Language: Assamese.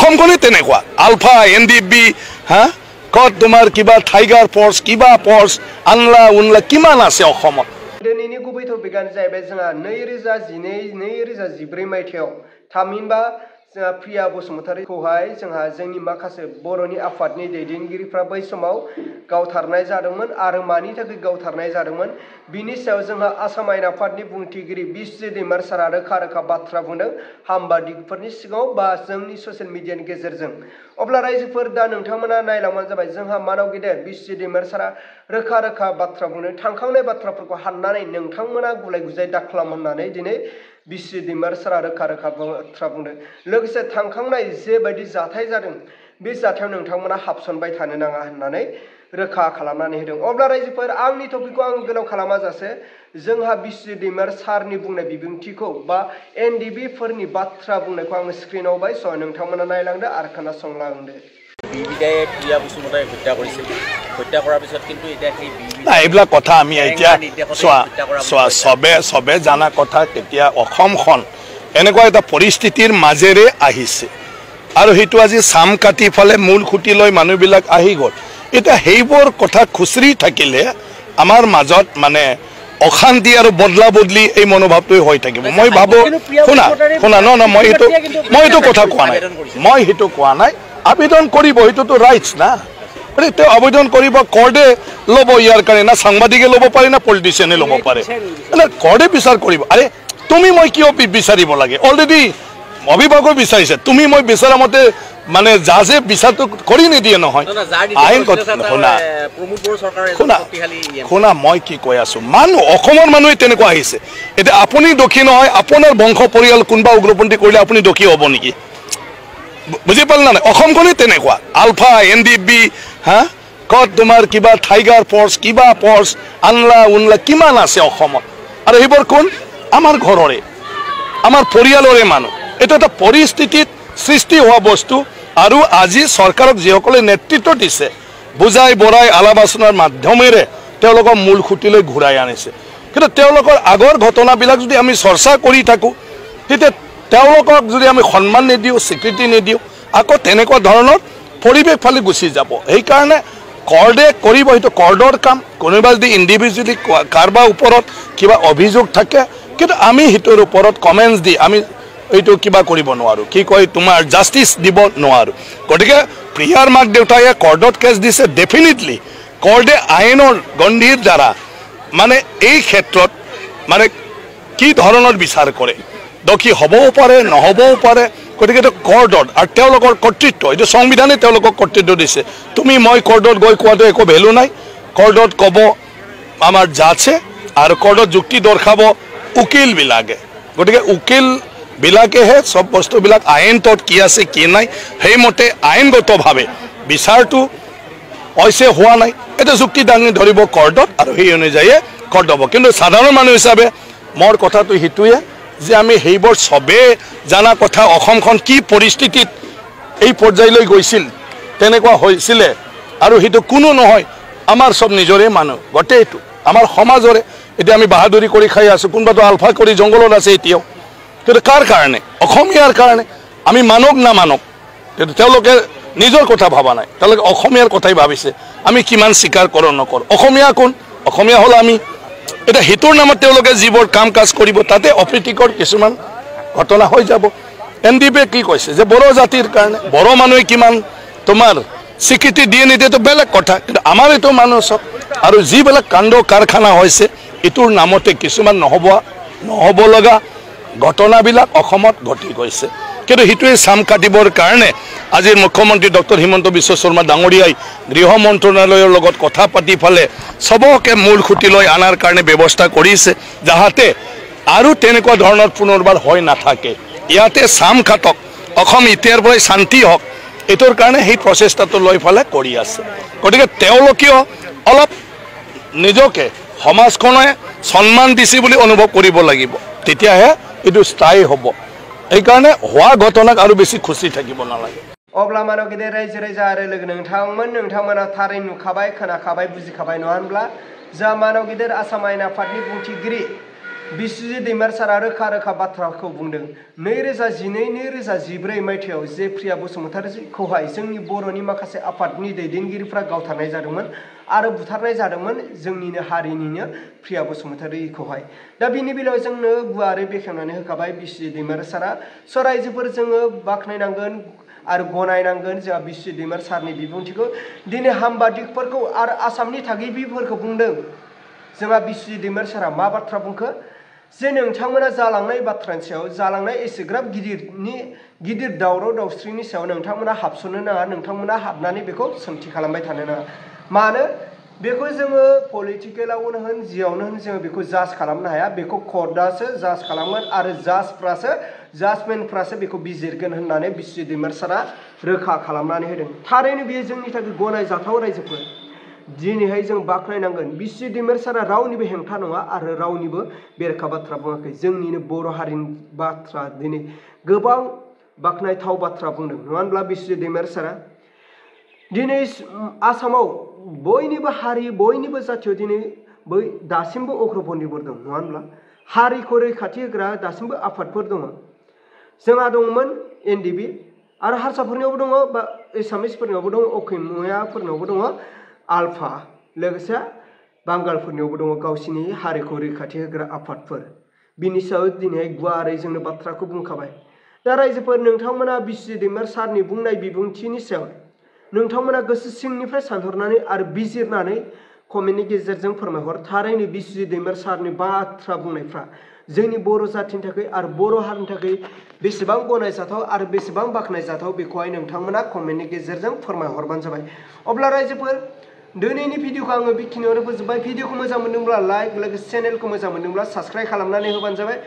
অসমখনে তেনেকুৱা আলফা এনডিবি হা কত তোমাৰ কিবা টাইগাৰ ফৰ্স কিবা ফৰ্স আনলা উনলা কিমান আছে অসমত दिनैनि गुबै टपिकआनो जाहैबाय जोंहा 2012-2014 मायथाइयाव थामहिनबा जोंहा प्रिया बसुमतारीखौहाय जोंहा जोंनि माखासे बर'नि आफादनि दैदेनगिरिफ्रा बै समाव गावथारनाय जादोंमोन आरो मानि थाखाय गावथारनाय जादोंमोन बिनि सायाव जोंहा आसाम आयेन आफादनि बुंथिगिरि बिस्वजित दैमार सारा रोखा रोखा बाथ्रा बुंदों हामबादिगफोरनि सिगाङाव बा जोंनि ससियेल मिडियानि गेजेरजों अब्ला रायजोफोर दा नोंथांमोना नायलांबानो जाबाय जोंहा मानव गेदेर बिस्वजित दैमार सारा रोखा रोखा बाथ्रा बुंदों थांखांनाय बाथ्राफोरखौ हाननानै नोंथांमोना गुलाय गुजाय दाखालाम होननानै दिनै बिस्वजित दैमार सारा रोखा रोखा बाथ्रा बुंदों लोगोसे थांखांनाय जेबायदि जाथाय जादों बे जाथायाव नोंथांमोना हाबसनबाय थानो नाङा होननानै रोखा खालामनानै होदों अब्ला रायजोफोर आंनि टपिकखौ आं गोलाव खालामा जासे जोंहा बिस्वजित दैमार सारनि बुंनाय बिबुंथिखौ बा एनडिबि फोरनि बाथ्रा बुंनायखौ आं स्क्रिनाव होबाय स' नोंथांमोना नायलांदो आरो खोनासंलांदो বিবিদায়ে প্ৰিয়া বসুমতাৰীক হত্যা কৰিছিল হত্যা কৰাৰ পিছত কিন্তু এতিয়া সেই এইবিলাক কথা আমি এতিয়া সবে জানা কথা কেতিয়া অসমখন এনেকুৱা এটা পৰিস্থিতিৰ মাজেৰে আহিছে আৰু হেতু আজি সাম কাটি ফলে মূল খুঁটি লৈ মানুহবিলাক আহি গ'ল এটা হেইবোৰ কথা খুচৰি থাকিলে আমাৰ মাজত মানে অশান্তি আৰু বদলা বদলি এই মনোভাৱটো হৈ থাকিব মই ভাবো শুনা ন মই এইটো কথা কোৱা নাই আবেদন কৰিব এইটোতো ৰাইটছ না তেওঁ আবেদন কৰিব কোৰ্টে ল'ব ইয়াৰ কাৰণে না সাংবাদিকে ল'ব পাৰে না পলিটিচিয়ানে ল'ব পাৰে কোৰ্টে বিচাৰ কৰিব আৰে তুমি মই কিয় বিচাৰিব লাগে অলৰেডি অভিভাৱকে বিচাৰিছে তুমি মই বিচাৰা মতে মানে জাজে বিচাৰটো কৰি নিদিয়ে নহয় আইন শুনা মই কি কৈ আছো মানুহ অসমৰ মানুহে তেনেকুৱা আহিছে এতিয়া আপুনি দোষী নহয় আপোনাৰ বংশ পৰিয়াল কোনোবা উগ্ৰপন্থী কৰিলে আপুনি দোষী হ'ব নেকি বুজি পালে না অসমখনে তেনেকুৱা আলফা এনডিবি হা কত তোমাৰ কিবা টাইগাৰ ফৰ্স কিবা ফৰ্স আনলা উনলা কিমান আছে অসমত আৰু এইবোৰ কোন আমাৰ ঘৰৰে আমাৰ পৰিয়ালৰে মানুহ এটা এটা পৰিস্থিতিত সৃষ্টি হোৱা বস্তু আৰু আজি চৰকাৰক যিসকলে নেতৃত্ব দিছে বুজাই বৰাই আলাপ আলোচনাৰ মাধ্যমেৰে তেওঁলোকৰ মূল খুঁটিলৈ ঘূৰাই আনিছে কিন্তু তেওঁলোকৰ আগৰ ঘটনাবিলাক যদি আমি চৰ্চা কৰি থাকোঁ তেতিয়া তেওঁলোকক যদি আমি সন্মান নিদিওঁ স্বীকৃতি নিদিওঁ আকৌ তেনেকুৱা ধৰণৰ পৰিৱেশ ফালে গুচি যাব সেইকাৰণে কোৰ্টে কৰিব সেইটো কোৰ্টৰ কাম কোনোবা যদি ইণ্ডিভিজুৱেলি কাৰোবাৰ ওপৰত কিবা অভিযোগ থাকে কিন্তু আমি সেইটোৰ ওপৰত কমেণ্টছ দি আমি এইটো কিবা কৰিব নোৱাৰোঁ কি কয় তোমাৰ জাষ্টিচ দিব নোৱাৰোঁ গতিকে প্ৰিয়াৰ মাক দেউতাকে কোৰ্টত কেছ দিছে ডেফিনেটলি কোৰ্টে আইনৰ গণ্ডিৰ দ্বাৰা মানে এই ক্ষেত্ৰত মানে কি ধৰণৰ বিচাৰ কৰে দোষী হ'বও পাৰে নহ'বও পাৰে গতিকে এইটো কোৰ্টত আৰু তেওঁলোকৰ কৰ্তৃত্ব এইটো সংবিধানে তেওঁলোকক কৰ্তৃত্ব দিছে তুমি মই কোৰ্টত গৈ কোৱাটো একো ভেলু নাই কোৰ্টত ক'ব আমাৰ জাজে আৰু কোৰ্টত যুক্তি দৰ্শাব উকিলবিলাকে গতিকে উকিলবিলাকেহে চব বস্তুবিলাক আইনটোত কি আছে কি নাই সেইমতে আইনগতভাৱে বিচাৰটো অৱশ্যে হোৱা নাই এটা যুক্তি দাঙি ধৰিব কোৰ্টত আৰু সেই অনুযায়ী কোৰ্ট হ'ব কিন্তু সাধাৰণ মানুহ হিচাপে মোৰ কথাটো সেইটোৱে যে আমি সেইবোৰ সবে জানা কথা অসমখন কি পৰিস্থিতিত এই পৰ্যায়লৈ গৈছিল তেনেকুৱা হৈছিলে আৰু সেইটো কোনো নহয় আমাৰ সব নিজৰে মানুহ গোটেইটো আমাৰ সমাজৰে এতিয়া আমি বাহাদুৰি কৰি খাই আছোঁ কোনোবাটো আলফা কৰি জংঘলত আছে এতিয়াও কিন্তু কাৰ কাৰণে অসমীয়াৰ কাৰণে আমি মানক নামানক কিন্তু তেওঁলোকে নিজৰ কথা ভবা নাই তেওঁলোকে অসমীয়াৰ কথাই ভাবিছে আমি কিমান স্বীকাৰ কৰোঁ নকৰোঁ অসমীয়া কোন অসমীয়া হ'ল আমি এটা হিতৰ নামত তেওঁলোকে যিবোৰ কাম কাজ কৰিব তাতে অপ্ৰীতিকৰ কিছুমান ঘটনা হৈ যাব এনডিবিয়ে কি কৈছে যে বড়ো জাতিৰ কাৰণে বড়ো মানুহে কিমান তোমাৰ স্বীকৃতি দিয়ে নিদিয়েতো বেলেগ কথা কিন্তু আমাৰ এইটো মানুহ চব আৰু যিবিলাক কাণ্ড কাৰখানা হৈছে ইটোৰ নামতে কিছুমান নহ'ব লগা ঘটনাবিলাক অসমত ঘটি গৈছে কিন্তু সেইটোৱে চাম কাটিবৰ কাৰণে আজিৰ মুখ্যমন্ত্ৰী ডক্টৰ হিমন্ত বিশ্ব শৰ্মা ডাঙৰীয়াই গৃহ মন্ত্ৰণালয়ৰ লগত কথা পাতি ফালে সবকে মূল খুঁটিলৈ আনাৰ কাৰণে ব্যৱস্থা কৰিছে যাহাতে আৰু তেনেকুৱা ধৰণৰ পুনৰবাৰ হৈ নাথাকে ইয়াতে চাম খাটক অসম এতিয়াৰ পৰাই শান্তি হওক এইটোৰ কাৰণে সেই প্ৰচেষ্টাটো লৈ ফালে কৰি আছে গতিকে তেওঁলোকেও অলপ নিজকে সমাজখনে সন্মান দিছে বুলি অনুভৱ কৰিব লাগিব তেতিয়াহে এইটো স্থায়ী হ'ব এইকাৰণে হোৱা ঘটনাক আৰু বেছি খুচি থাকিব নালাগে अब्ला मानव गेदेर रायजो राजा आरो लोगो नोंथांमोना थारै नुखाबाय खोनाखाबाय बुजिखाबाय नङा होनब्ला जा मानव गेदेर आसाम आयेन आफादनि बुंथिगिरि बिस्वजित दैमारि सारा रोखा रोखा बाथ्राखौ बुंदों 2012-2014 मायथाइयाव जे प्रिया बसुमतारीखौहाय जोंनि बर'नि माखासे आफादनि दैदेनगिरिफ्रा गावथारनाय जादोंमोन आरो बुथारनाय जादोंमोन जोंनिनो हारिनिनो प्रिया बसुमतारीखौहाय दा बिनि बेलायाव जोंनो गुवारै बेखेवनानै होखाबाय बिस्वजित दैमारि सारा स' रायजोफोर जोङो बाख्नायनांगोन आरो गनायनांगोन जोंहा बिस्वजित दैमारि सारनि बिबुंथिखौ दिनै हामबादिकफोरखौ आरो आसामनि थागिबिफोरखौ बुंदों जोंहा बिस्वजित दैमारि सारा मा बाथ्रा बुंखो जे नोंथांमोना जालांनाय बाथ्रानि सायाव जालांनाय एसेग्राब गिदिर दावराव दावस्रिनि सायाव नोंथांमोना हाबसननो नाङा नोंथांमोना हाबनानै बेखौ सोंथि खालामबाय थानो नाङा मानो बेखौ जोङो पलिटिकेलावनो होन जियावनो होन जोङो बेखौ जाज खालामनो हाया बेखौ कर्टआसो जाज खालामगोन आरो जाजमेन्टफ्रासो बेखौ बिजिरगोन होननानै बिस्वजित दैमारि सारा रोखा खालामनानै होदों थारैनो बेयो जोंनि थाखाय गनायजाथाव रायजोफोर दिनैहाय जों बाख्नायनांगोन बिस्वजित दैमारि सारा रावनिबो हेंथा नङा आरो रावनिबो बेरेखा बाथ्रा बुङाखै जोंनिनो बर' हारिनि बाथ्रा दिनै गोबां बाख्नायथाव बाथ्रा बुंदों नङा होनब्ला बिस्वजित दैमारि सारा दिनै आसामाव बयनिबो हारि बयनिबो जाथियाव दिनै दासिमबो अग्रपन्थिफोर दं नङा होनब्ला हारिखौ रैखाथि होग्रा दासिमबो आफादफोर दङ जोंहा दंमोन एनडिबि आरो हारसाफोरनियावबो दङ बा एसामिसफोरनियावबो दङ अखमियाफोरनियावबो दङ आलफा लोगोसे बांगालफोरनियावबो दङ गावसिनि हारिखौ रैखाथि होग्रा आफादफोर बिनि सायाव दिनै गुवारै जोंनो बाथ्राखौ बुंखाबाय दा रायजोफोर नोंथांमोना बिस्वजित दैमारि सारनि बुंनाय बिबुंथिनि सायाव नोंथांमोना गोसो सिंनिफ्राय सानहरनानै आरो बिजिरनानै कमेन्टनि गेजेरजों फोरमायहर थारैनो बिस्वजित दैमारि सारनि बाथ्रा बुंनायफ्रा जोंनि बर' जाथिनि थाखाय आरो बर' हारिनि थाखाय बेसेबां गनायजाथाव आरो बेसेबां बाख्नायजाथाव बेखौहाय नोंथांमोना कमेन्टनि गेजेरजों फोरमायहरबानो जाबाय अब्ला रायजोफोर दिनैनि भिडिअखौ आङो बेखिनियावनो फोजोबबाय भिडिअखौ मोजां मोनदोंब्ला लाइक लोगोसे चेनेलखौ मोजां मोनदोंब्ला साबस्क्राइब खालामनानै होबानो जाबाय